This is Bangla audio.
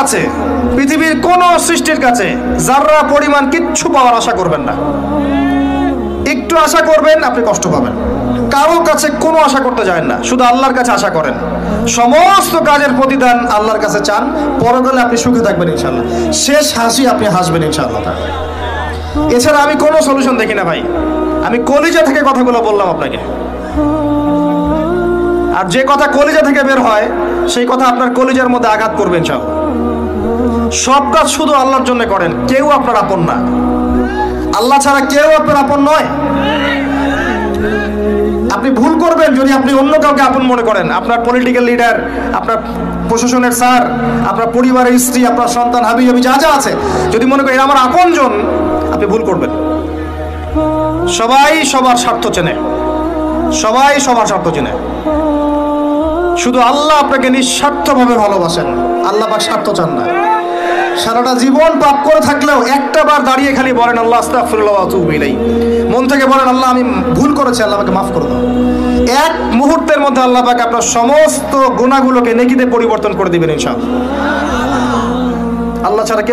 কাছে, পৃথিবীর কোনো সৃষ্টির কাছে যাররা পরিমাণ কিচ্ছু পাওয়ার আশা করবেন না। একটু আশা করবেন আপনি কষ্ট পাবেন। কারো কাছে কোনো আশা করতে যাবেন না, শুধু আল্লাহর কাছে আশা করেন। সমস্ত কাজের প্রতিদান আল্লাহর কাছে চান, পরকালে আপনি সুখে থাকবেন ইনশাআল্লাহ। শেষ হাসি আপনি হাসবেন ইনশাআল্লাহ। এছাড়া আমি কোনো সলিউশন দেখি না ভাই। আমি কলিজা থেকে কথাগুলো বললাম আপনাকে, আর যে কথা কলিজা থেকে বের হয় সেই কথা আপনার কলিজার মধ্যে আঘাত করবে ইনশাআল্লাহ। সব কাজ শুধু আল্লাহর জন্য করেন, কেউ আপনার আপন না। আল্লাহ ছাড়া কেউ আপনার আপন নয়। আপনি ভুল করবেন যদি আপনি অন্য কাউকে আপন মনে করেন। আপনার পলিটিক্যাল লিডার, আপনার প্রশাসনের স্যার, আপনার পরিবারের স্ত্রী, আপনার সন্তান, হাবি হাবি যা যা আছে, যদি মনে করেন আমার আপনজন, আপনি ভুল করবেন। সবাই সবার স্বার্থ চেনে, সবাই সবার স্বার্থ চেনে। শুধু আল্লাহ আপনাকে নিঃস্বার্থভাবে ভালোবাসেন, আল্লাহ পাক স্বার্থ চান না। সারাটা জীবন পাপ করে থাকলেও একটা বার দাঁড়িয়ে খালি বলেন আল্লাহ আস্তাগফিরুল্লাহ ওয়া আতুবু ইলাইহি, মন থেকে বলেন আল্লাহ আমি ভুল করেছি, আল্লাহ আমাকে মাফ করে দাও। এক মুহূর্তের মধ্যে আল্লাহ পাক আপনার সমস্ত গুনাহগুলোকে নেকিতে পরিবর্তন করে দিবেন ইনশাআল্লাহ। আল্লাহ ছাড়া কেউ